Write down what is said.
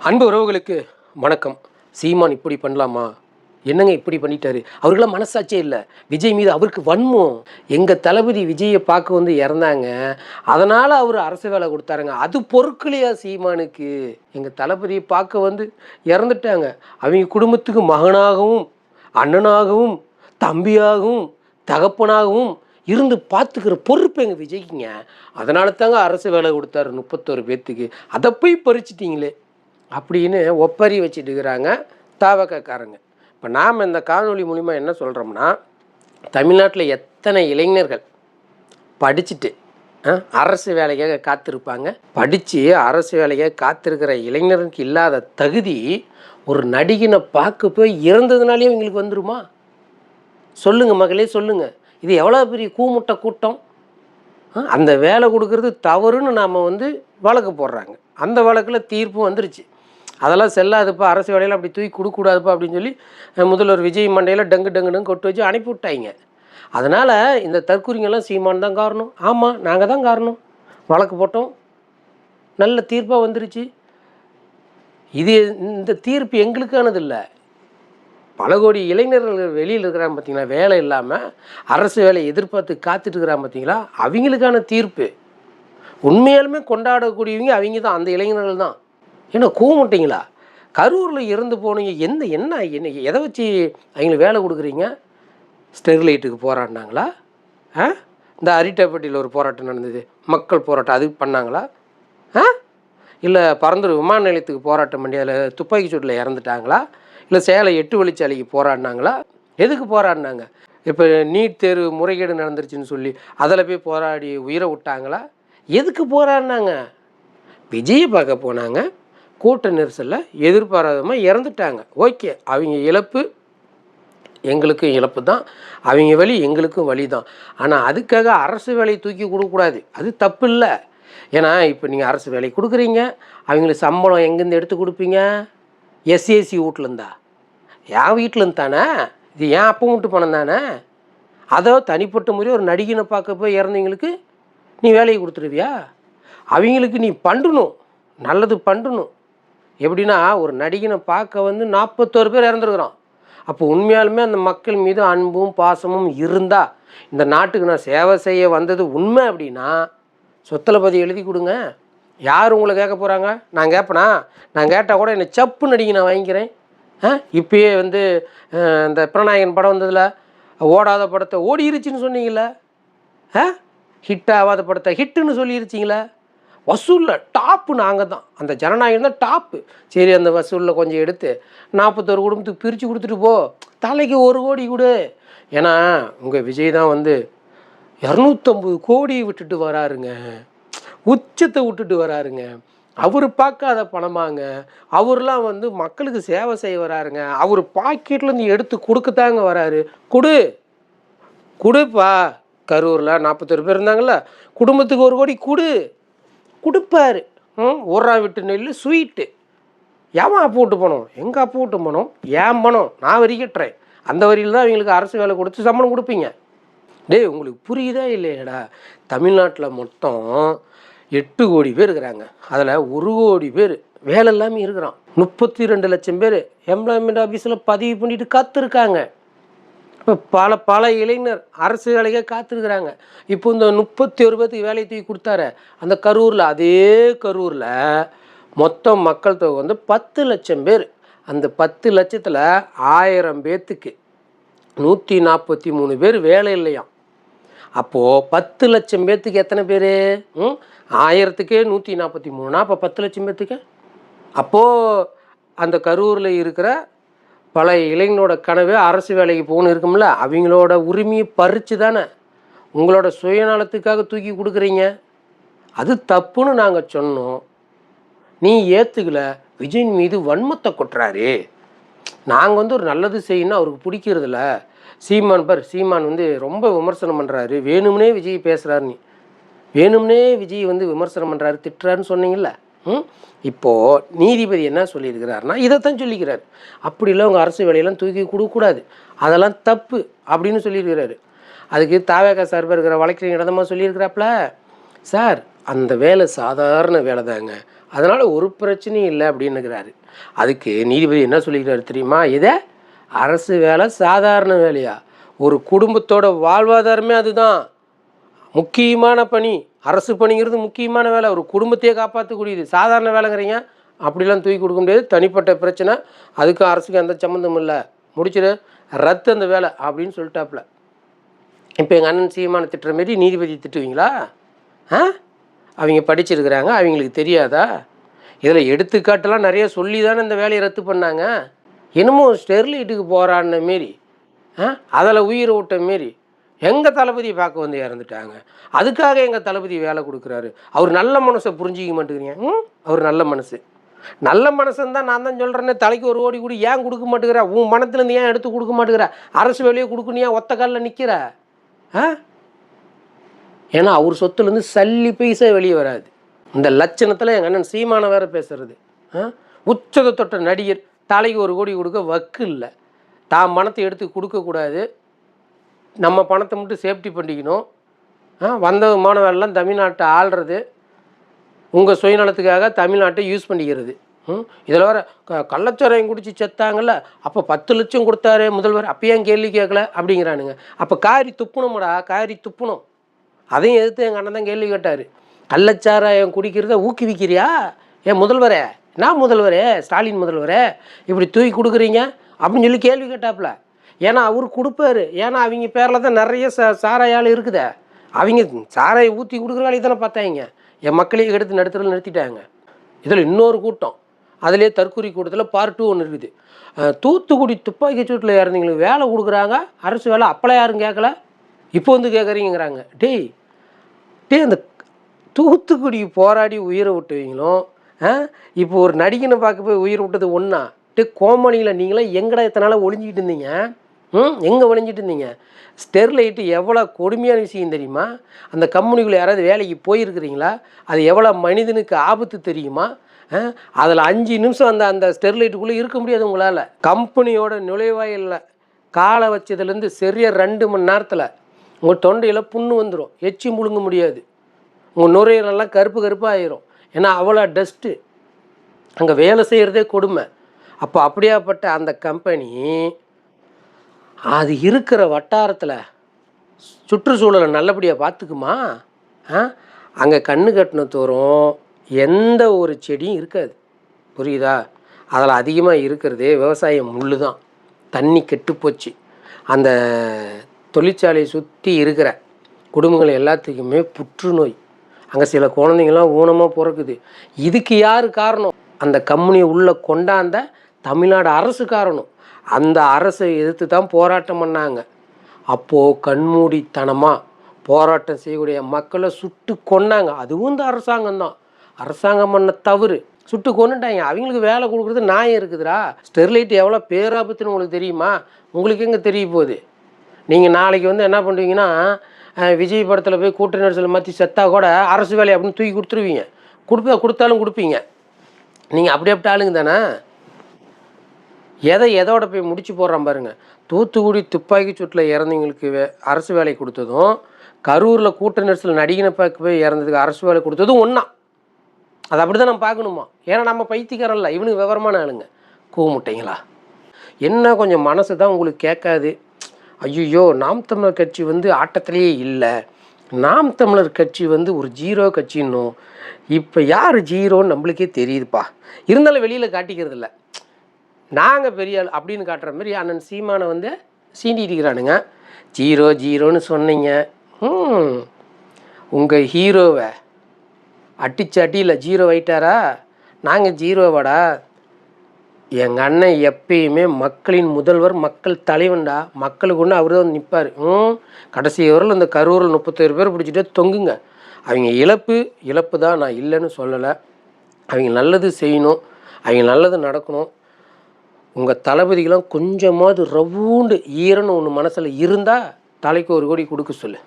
அன்பு உறவுகளுக்கு வணக்கம். சீமான் இப்படி பண்ணலாமா? என்னங்க இப்படி பண்ணிட்டாரு? அவருக்கெல்லாம் மனசாட்சியே இல்லை. விஜய் மீது அவருக்கு வன்மம். எங்கள் தளபதி விஜயை பார்க்க வந்து இறந்தாங்க, அதனால் அவர் அரசு வேலை கொடுத்தாருங்க. அது பொறுக்கலையா சீமானுக்கு? எங்கள் தளபதியை பார்க்க வந்து இறந்துட்டாங்க, அவங்க குடும்பத்துக்கு மகனாகவும் அண்ணனாகவும் தம்பியாகவும் தகப்பனாகவும் இருந்து பார்த்துக்கிற பொறுப்பு எங்கள் விஜய்க்குங்க. அதனால தாங்க அரசு வேலை கொடுத்தாரு 31 பேர்த்துக்கு. அதை போய் பறிச்சிட்டிங்களே அப்படின்னு ஒப்பறி வச்சுட்டு இருக்கிறாங்க தாவக்காரங்க. இப்போ நாம் இந்த காணொலி மூலிமா என்ன சொல்கிறோம்னா, தமிழ்நாட்டில் எத்தனை இளைஞர்கள் படிச்சுட்டு அரசு வேலைக்காக காத்திருப்பாங்க. படித்து அரசு வேலைக்காக காத்திருக்கிற இளைஞருக்கு இல்லாத தகுதி ஒரு நடிகனை பார்க்க போய் இறந்ததுனாலே இவங்களுக்கு வந்துருமா? சொல்லுங்கள் மகளே, சொல்லுங்கள். இது எவ்வளோ பெரிய கூமுட்டை கூட்டம். அந்த வேலை கொடுக்கறது தவறுன்னு நாம் வந்து வழக்கு போடுறாங்க. அந்த வழக்கில் தீர்ப்பு வந்துருச்சு. அதெல்லாம் செல்லாதுப்பா, அரசு வேலையில் அப்படி தூக்கி கொடுக்கூடாதுப்பா அப்படின்னு சொல்லி முதல்வர் விஜய் மண்டையில் டங்கு கொட்டு வச்சு அனுப்பி விட்டாங்க. அதனால் இந்த தற்கூரிங்கெல்லாம் சீமான் தான் காரணம். ஆமாம், நாங்கள் தான் காரணம். வழக்கு போட்டோம், நல்ல தீர்ப்பாக வந்துருச்சு. இது இந்த தீர்ப்பு எங்களுக்கானது இல்லை. பல கோடி இளைஞர்கள் வெளியில் இருக்கிறாங்க பார்த்தீங்களா, வேலை இல்லாமல் அரசு வேலையை எதிர்பார்த்து காத்துட்டு இருக்கிறாங்க பார்த்தீங்களா, அவங்களுக்கான தீர்ப்பு. உண்மையாலுமே கொண்டாடக்கூடியவங்க அவங்க தான், அந்த இளைஞர்கள் தான். ஏன்னா கூமுட்டிங்களா? கரூரில் இறந்து போனீங்க, என்ன எதை வச்சு அவங்களுக்கு வேலை கொடுக்குறீங்க? ஸ்டெர்லைட்டுக்கு போராடினாங்களா? இந்த அரிட்டாப்பட்டியில் ஒரு போராட்டம் நடந்தது, மக்கள் போராட்டம், அதுக்கு பண்ணாங்களா? இல்லை பரந்தூர் விமான நிலையத்துக்கு போராட்டம் பண்ணி அதில் துப்பாக்கி சூட்டில் இறந்துட்டாங்களா? இல்லை சேலை 8 வழிச்சாலைக்கு போராடினாங்களா? எதுக்கு போராடினாங்க? இப்போ நீட் தேர்வு முறைகேடு நடந்துருச்சுன்னு சொல்லி அதில் போய் போராடி உயிரை விட்டாங்களா? எதுக்கு போராடினாங்க? விஜயை பார்க்க போனாங்க, கூட்ட நெரிசலில் எதிர்பாராதமாக இறந்துட்டாங்க. ஓகே, அவங்க இழப்பு எங்களுக்கும் இழப்பு தான், அவங்க வழி எங்களுக்கும் வழி தான். ஆனால் அதுக்காக அரசு வேலையை தூக்கி கொடுக்கக்கூடாது, அது தப்பு இல்லை. ஏன்னா இப்போ நீங்கள் அரசு வேலை கொடுக்குறீங்க, அவங்களுக்கு சம்பளம் எங்கேருந்து எடுத்து கொடுப்பீங்க? எஸ்ஏசி வீட்டிலேருந்தா? என் வீட்டிலேருந்து தானே, இது ஏன் அப்போ மட்டும் பணம் தானே. அதோ தனிப்பட்ட முறையாக ஒரு நடிகனை பார்க்க போய் இறந்தவங்களுக்கு நீ வேலையை கொடுத்துருவியா? அவங்களுக்கு நீ பண்ணணும், நல்லது பண்ணணும். எப்படின்னா, ஒரு நடிகனை பார்க்க வந்து 41 பேர் இறந்துருக்குறான். அப்போ உண்மையாலுமே அந்த மக்கள் மீது அன்பும் பாசமும் இருந்தால், இந்த நாட்டுக்கு நான் சேவை செய்ய வந்தது உண்மை அப்படின்னா சொத்தில் பதி எழுதி கொடுங்க. யார் உங்களை கேட்க போகிறாங்க? நான் கேட்பேனா? நான் கேட்டால் கூட என்னை சப்பு நடிகை நான் வாங்கிக்கிறேன். இப்பயே வந்து இந்த பிரணாயகன் படம் வந்ததில் ஓடாத படத்தை ஓடிருச்சுன்னு சொன்னீங்களே, ஹிட் ஆகாத படத்தை ஹிட்டுன்னு சொல்லிருச்சிங்களே. வசூலில் டாப்பு நாங்கள் தான், அந்த ஜனநாயகம் தான் டாப்பு. சரி, அந்த வசூலில் கொஞ்சம் எடுத்து 41 குடும்பத்துக்கு பிரித்து கொடுத்துட்டு போ, தலைக்கு 1 கோடி கொடு. ஏன்னா உங்கள் விஜய் தான் வந்து 250 கோடி விட்டுட்டு வராருங்க, உச்சத்தை விட்டுட்டு வராருங்க. அவர் பார்க்காத பணமாங்க, அவர்லாம் வந்து மக்களுக்கு சேவை செய்ய வராருங்க. அவர் பாக்கெட்லேருந்து எடுத்து கொடுக்கத்தாங்க வராரு. கொடுப்பா. கரூரில் 41 பேர் இருந்தாங்கள்ல, குடும்பத்துக்கு 1 கோடி கொடுப்பாரு. ஊரா விட்டு நெல் ஸ்வீட்டு. ஏன் அப்போ விட்டு போனோம்? எங்கள் அப்போ விட்டு போனோம், ஏன் பணம் நான் வரி கட்டுறேன். அந்த வரியில் தான் அவங்களுக்கு அரசு வேலை கொடுத்து சம்பளம் கொடுப்பீங்க. உங்களுக்கு புரியுதா இல்லையாடா? தமிழ்நாட்டில் மொத்தம் 8 கோடி பேர் இருக்கிறாங்க, அதில் 1 கோடி பேர் வேலை இல்லாமல் இருக்கிறான். 32 லட்சம் பேர் எம்ப்ளாய்மெண்ட் ஆஃபீஸில் பதிவு பண்ணிட்டு காத்திருக்காங்க. இப்போ பல இளைஞர் அரசு வேலைக்காக காத்திருக்கிறாங்க. இப்போ இந்த 31 பேர்த்துக்கு வேலையை தூக்கி கொடுத்தாரு அந்த கரூரில். அதே கரூரில் மொத்தம் மக்கள் தொகை வந்து 10 லட்சம் பேர். அந்த 10 லட்சத்தில் 1000 பேர்த்துக்கு 143 பேர் வேலை இல்லையாம். அப்போது 10 லட்சம் பேர்த்துக்கு எத்தனை பேர்? 1000த்துக்கே 143, அப்போ 10 லட்சம் பேர்த்துக்கு. அப்போது அந்த கரூரில் இருக்கிற பல இளைஞனோட கனவு அரசு வேலைக்கு போகணும் இருக்கும்ல, அவங்களோட உரிமையை பறித்து தானே உங்களோட சுயநலத்துக்காக தூக்கி கொடுக்குறீங்க. அது தப்புன்னு நாங்கள் சொன்னோம், நீ ஏற்றுக்கல. விஜயின் மீது வன்மத்தை கொட்டுறாரு. நாங்கள் வந்து ஒரு நல்லது செய்யணும் அவருக்கு பிடிக்கிறதில்ல. சீமான் வந்து ரொம்ப விமர்சனம் பண்ணுறாரு, வேணும்னே விஜய் பேசுகிறாரு, நீ வேணும்னே விஜய் வந்து விமர்சனம் பண்ணுறாரு, திட்டுறாருன்னு சொன்னீங்கல்ல. இப்போது நீதிபதி என்ன சொல்லியிருக்கிறாருன்னா, இதைத்தான் சொல்லிக்கிறார். அப்படிலாம் உங்கள் அரசு வேலையெல்லாம் தூக்கி கொடுக்கக்கூடாது, அதெல்லாம் தப்பு அப்படின்னு சொல்லியிருக்கிறாரு. அதுக்கு தாவேகா சார்பாக இருக்கிற வழக்கறிஞர் இடமா சொல்லியிருக்கிறாப்புல, சார் அந்த வேலை சாதாரண வேலை தாங்க, அதனால் ஒரு பிரச்சனையும் இல்லை அப்படின்னுக்கிறாரு. அதுக்கு நீதிபதி என்ன சொல்லிக்கிறாரு தெரியுமா? இதை அரசு வேலை சாதாரண வேலையா? ஒரு குடும்பத்தோட வாழ்வாதாரமே அதுதான். முக்கியமான பணி, அரசு பணிங்கிறது முக்கியமான வேலை. ஒரு குடும்பத்தையே காப்பாற்றக்கூடியது. சாதாரண வேலைங்கிறீங்க, அப்படிலாம் தூக்கி கொடுக்க முடியாது. தனிப்பட்ட பிரச்சனை, அதுக்கும் அரசுக்கும் எந்த சம்மந்தமும் இல்லை, முடிச்சிடு, ரத்து அந்த வேலை அப்படின்னு சொல்லிட்டாப்புல. இப்போ எங்கள் அண்ணன் சீமான திட்டுற மாரி நீதிபதி திட்டுவீங்களா? அவங்க படிச்சிருக்கிறாங்க, அவங்களுக்கு தெரியாதா? இதில் எடுத்துக்காட்டெல்லாம் நிறைய சொல்லி தானே இந்த வேலையை ரத்து பண்ணாங்க. என்னமோ ஸ்டெர்லைட்டுக்கு போகிறான்னு மாரி, அதில் உயிரை விட்ட மாரி எங்கள் தளபதியை பார்க்க வந்து இறந்துட்டாங்க. அதுக்காக எங்கள் தளபதி வேலை கொடுக்குறாரு. அவர் நல்ல மனசை புரிஞ்சிக்க மாட்டேங்கிறீங்க. அவர் நல்ல மனசு, நல்ல மனசுன்னு தான் நான் தான் சொல்கிறேன்னே. தலைக்கு ஒரு ஓடி கூட ஏன் கொடுக்க மாட்டேங்கிற? உன் மனத்துலேருந்து ஏன் எடுத்து கொடுக்க மாட்டேங்கிற? அரசு வேலையை கொடுக்கணும், ஏன் ஒத்த காலில் நிற்கிற? ஏன்னா அவர் சொத்துலேருந்து சல்லி பைசா வெளியே வராது. இந்த லட்சணத்தில் எங்கள் அண்ணன் சீமான வேறு பேசுறது. உச்சத்தை தொட்ட நடிகர் தலைக்கு ஒரு கோடி கொடுக்க வக்கு இல்லை. தான் பணத்தை எடுத்து கொடுக்கக்கூடாது, நம்ம பணத்தை மட்டும் சேஃப்டி பண்ணிக்கணும். வந்த மாணவர்கள்லாம் தமிழ்நாட்டை ஆள்றது, உங்கள் சுயநலத்துக்காக தமிழ்நாட்டை யூஸ் பண்ணிக்கிறது. இதில் வர கள்ளச்சாராயம் குடிச்சு செத்தாங்கல்ல, அப்போ 10 லட்சம் கொடுத்தாரு முதல்வர், அப்பயும் கேள்வி கேட்கல அப்படிங்கிறானுங்க. அப்போ காரி துப்புணும்டா, காரி துப்புணும். அதையும் எதிர்த்து எங்கள் அண்ணன் தான் கேள்வி கேட்டார். கள்ளச்சாராயம் குடிக்கிறத ஊக்குவிக்கிறியா ஏன் முதல்வரே? நான் முதல்வரே, ஸ்டாலின் முதல்வரே, இப்படி தூக்கி கொடுக்குறீங்க அப்படின்னு சொல்லி கேள்வி கேட்டாப்புல. ஏன்னா அவர் கொடுப்பாரு. ஏன்னா அவங்க பேரில் தான் நிறைய சாராயால் இருக்குதே. அவங்க சாராயை ஊற்றி கொடுக்குற வேலையை தானே பார்த்தாங்க. என் மக்களையும் எடுத்து நடுத்தரில் நிறுத்திட்டாங்க. இதில் இன்னொரு கூட்டம், அதிலே தற்கொலை கூட்டத்தில் பார்ட் 2 ஒன்று இருக்குது. தூத்துக்குடி துப்பாக்கி சூட்டில் இறந்தவங்களுக்கு வேலை கொடுக்குறாங்க, அரசு வேலை. அப்போலாம் யாரும் கேட்கல, இப்போ வந்து கேட்குறீங்கிறாங்க. டேய், அந்த தூத்துக்குடி போராடி உயிரை விட்டுவீங்களும், இப்போ ஒரு நடிகனை பார்க்க போய் உயிரை விட்டது ஒன்றா? கோமணியில் நீங்களாம் எங்கடா இத்தனை நாளாக ஒளிஞ்சிக்கிட்டு இருந்தீங்க? எங்கே ஒளிஞ்சிட்டு இருந்தீங்க? ஸ்டெர்லைட்டு எவ்வளோ கொடுமையான விஷயம் தெரியுமா? அந்த கம்பெனிக்குள்ளே யாராவது வேலைக்கு போயிருக்கிறீங்களா? அது எவ்வளோ மனிதனுக்கு ஆபத்து தெரியுமா? அதில் 5 நிமிஷம் அந்த ஸ்டெர்லைட்டுக்குள்ளே இருக்க முடியாது உங்களால். கம்பெனியோட நுழைவாயிலில் காலை வச்சதுலேருந்து சரியாக 2 மணி நேரத்தில் உங்கள் தொண்டையில் புண்ணு வந்துடும், எச்சி முழுங்க முடியாது, உங்கள் நுரையீரலெல்லாம் கருப்பு கருப்பாக ஆயிரும். ஏன்னா அவ்வளோ டஸ்ட்டு, அங்கே வேலை செய்கிறதே கொடுமை. அப்போ அப்படியாப்பட்ட அந்த கம்பெனி அது இருக்கிற வட்டாரத்தில் சுற்றுச்சூழலை நல்லபடியாக பார்த்துக்குமா? அங்கே கண்ணு கட்டின தோறும் எந்த ஒரு செடியும் இருக்காது, புரியுதா? அதில் அதிகமாக இருக்கிறதே விவசாயம் முள்ளு தான். தண்ணி கெட்டுப்போச்சு. அந்த தொழிற்சாலையை சுற்றி இருக்கிற குடும்பங்கள் எல்லாத்துக்குமே புற்றுநோய். அங்கே சில குழந்தைங்கள்லாம் ஊனமாக பிறக்குது. இதுக்கு யார் காரணம்? அந்த கம்பெனியை உள்ளே கொண்டாந்த தமிழ்நாடு அரசு காரணம். அந்த அரசை எதிர்த்து தான் போராட்டம் பண்ணாங்க. அப்போது கண்மூடித்தனமாக போராட்டம் செய்யக்கூடிய மக்களை சுட்டு கொன்னாங்க. அதுவும் இந்த அரசாங்கம் தான். அரசாங்கம் பண்ண தவறு, சுட்டு கொண்டுட்டாங்க. அவங்களுக்கு வேலை கொடுக்குறது நியாயம் இருக்குதுடா. ஸ்டெர்லைட் எவ்வளோ பேராபத்துன்னு உங்களுக்கு தெரியுமா? உங்களுக்கு எங்கே தெரிய போகுது? நீங்கள் நாளைக்கு வந்து என்ன பண்ணுவீங்கன்னா, விஜய் படத்தில் போய் கூட்ட நெரிசல் மாற்றி செத்தா கூட அரசு வேலை அப்படின்னு தூக்கி கொடுத்துருவீங்க. கொடுத்தாலும் கொடுப்பீங்க. நீங்கள் அப்படி ஆளுங்க தானே. எதோட போய் முடிச்சு போடுறான் பாருங்கள். தூத்துக்குடி துப்பாக்கி சூட்டில் இறந்தவங்களுக்கு அரசு வேலை கொடுத்ததும், கரூரில் கூட்ட நெரிசல் நடிகனை பார்க்க போய் இறந்ததுக்கு அரசு வேலை கொடுத்ததும் ஒன்றா. அது அப்படி தான் நம்ம பார்க்கணுமா? ஏன்னா நம்ம பைத்தியக்காரன் இல்லை, இவனுக்கு விவரமான ஆளுங்க. கூமுட்டைங்களா என்ன? கொஞ்சம் மனசு தான் உங்களுக்கு கேட்காது. ஐயோ, நாம் தமிழர் கட்சி வந்து ஆட்டத்திலேயே இல்லை, நாம் தமிழர் கட்சி வந்து ஒரு 0 கட்சின்னும். இப்போ யார் 0ன்னு நம்மளுக்கே தெரியுதுப்பா. இருந்தாலும் வெளியில் காட்டிக்கிறது இல்லை. நாங்கள் பெரிய ஆள் அப்படின்னு காட்டுற மாதிரி அண்ணன் சீமானை வந்து சீண்டிக்கிறானுங்க. 0 சொன்னீங்க. உங்கள் ஹீரோவை அடிச்சு அடியில் 0 ஆயிட்டாரா? நாங்கள் 0வாடா. எங்கள் அண்ணன் எப்பயுமே மக்களின் முதல்வர், மக்கள் தலைவன்டா. மக்களுக்கு ஒன்று அவர் தான் நிற்பார். கடைசி வரல இந்த கரூரில் 37 பேர் பிடிச்சிட்டே தொங்குங்க. அவங்க இழப்பு தான், நான் இல்லைன்னு சொல்லலை. அவங்க நல்லது செய்யணும், அவங்க நல்லது நடக்கணும். உங்கள் தளபதிக்கெலாம் கொஞ்சமாவது ரவுண்டு ஈரன்னு ஒன்று மனசில் இருந்தால் தலைக்கு 1 கோடி கொடுக்க சொல்லு.